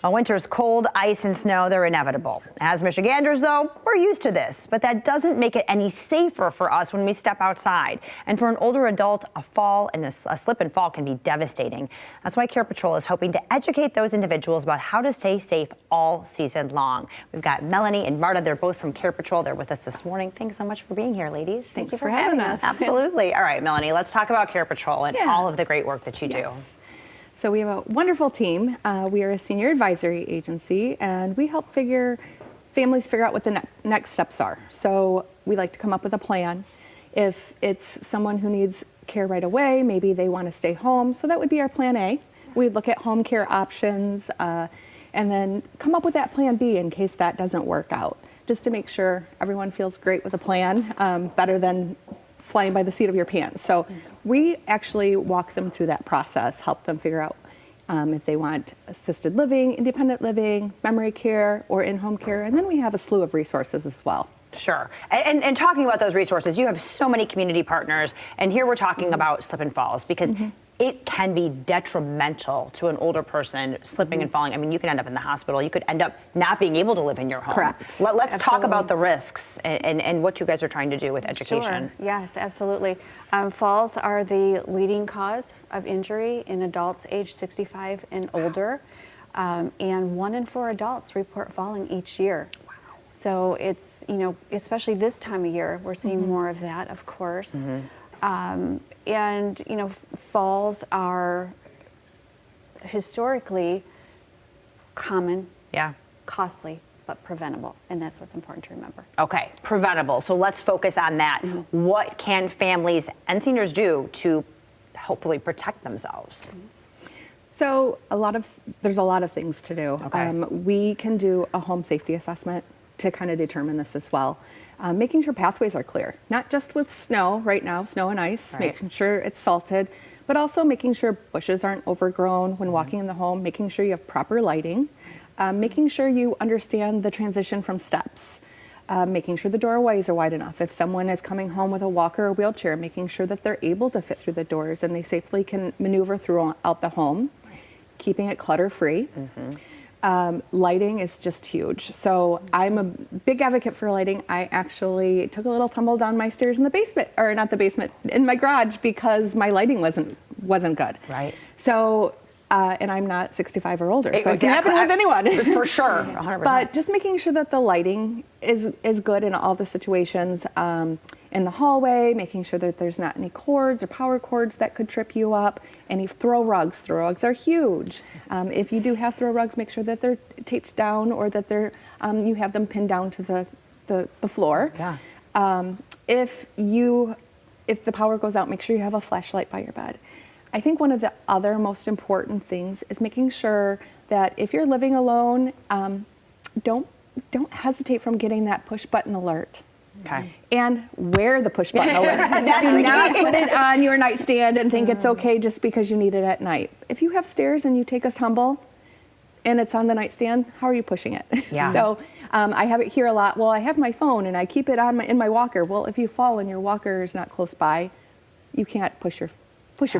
Well, winter's cold, ice, and snow, they're inevitable. As Michiganders, though, we're used to this, but that doesn't make it any safer for us when we step outside. And for an older adult, a fall and a slip and fall can be devastating. That's why Care Patrol is hoping to educate those individuals about how to stay safe all season long. We've got Melanie and Marta. They're both from Care Patrol. They're with us this morning. Thanks so much for being here, ladies. Thanks for having us. Absolutely. All right, Melanie, let's talk about Care Patrol and all of the great work that you do. So we have a wonderful team. We are a senior advisory agency, and we help families figure out what the next steps are. So we like to come up with a plan. If it's someone who needs care right away, maybe they want to stay home. So that would be our plan A. We'd look at home care options and then come up with that plan B in case that doesn't work out, just to make sure everyone feels great with a plan, better than flying by the seat of your pants. So we actually walk them through that process, help them figure out if they want assisted living, independent living, memory care, or in-home care. And then we have a slew of resources as well. Sure. And talking about those resources, you have so many community partners. And here we're talking about slip and falls because it can be detrimental to an older person slipping and falling. I mean, you could end up in the hospital. You could end up not being able to live in your home. Correct. Let's talk about the risks and what you guys are trying to do with education. Sure. Yes, absolutely. Falls are the leading cause of injury in adults age 65 and older. And 1 in 4 adults report falling each year. Wow. So it's, especially this time of year, we're seeing more of that, of course. And, falls are historically common, costly, but preventable. And that's what's important to remember. Okay, preventable. So let's focus on that. What can families and seniors do to hopefully protect themselves? So there's a lot of things to do. Okay. We can do a home safety assessment to kind of determine this as well. Making sure pathways are clear, not just with snow right now, snow and ice, making sure it's salted, but also making sure bushes aren't overgrown when walking in the home, making sure you have proper lighting, making sure you understand the transition from steps, making sure the doorways are wide enough. If someone is coming home with a walker or wheelchair, making sure that they're able to fit through the doors and they safely can maneuver throughout the home, keeping it clutter-free. Lighting is just huge. So I'm a big advocate for lighting. I actually took a little tumble down my stairs in the basement, or not the basement, in my garage because my lighting wasn't good. Right. So, and I'm not 65 or older, so it can happen with anyone. For sure, 100%. But just making sure that the lighting is good in all the situations. In the hallway, making sure that there's not any cords or power cords that could trip you up. Any throw rugs are huge. If you do have throw rugs, make sure that they're taped down or that they're you have them pinned down to the floor. Yeah. If the power goes out, make sure you have a flashlight by your bed. I think one of the other most important things is making sure that if you're living alone, don't hesitate from getting that push button alert. Okay. And wear the push button alert. Do not put it on your nightstand and think it's okay just because you need it at night. If you have stairs and you take a tumble and it's on the nightstand, how are you pushing it? Yeah. So I have it here a lot. Well, I have my phone and I keep it in my walker. Well, if you fall and your walker is not close by, you can't push your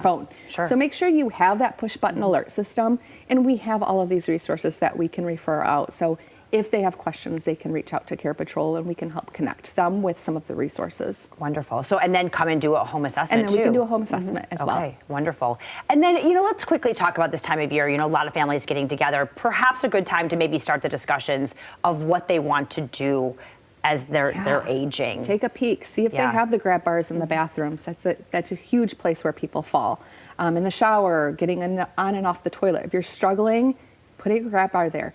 phone. Sure. So make sure you have that push button alert system, and we have all of these resources that we can refer out. So if they have questions, they can reach out to Care Patrol and we can help connect them with some of the resources. Wonderful. So, and then come and do a home assessment And then we can do a home assessment as well. Okay, wonderful. And then, let's quickly talk about this time of year. A lot of families getting together, perhaps a good time to maybe start the discussions of what they want to do as they're aging. Take a peek, see if they have the grab bars in the bathrooms. That's a huge place where people fall. In the shower, getting on and off the toilet. If you're struggling, put a grab bar there.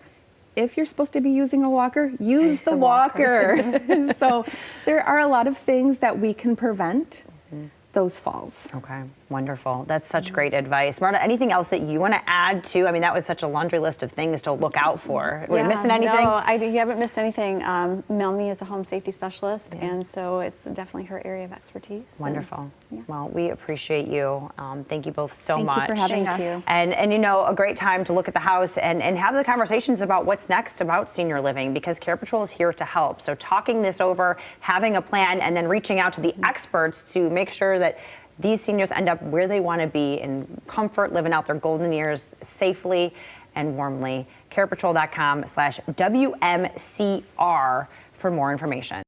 If you're supposed to be using a walker, use the walker. So there are a lot of things that we can prevent those falls. Okay, wonderful. That's such great advice. Marta, anything else that you want to add to? I mean, that was such a laundry list of things to look out for. Were we missing anything? No, you haven't missed anything. Melanie is a home safety specialist, and so it's definitely her area of expertise. Wonderful. Well, we appreciate you. Thank you both so much. Thank you for having us. And a great time to look at the house and have the conversations about what's next about senior living, because Care Patrol is here to help. So talking this over, having a plan, and then reaching out to the experts to make sure that these seniors end up where they want to be in comfort, living out their golden years safely and warmly. CarePatrol.com/WMCR for more information.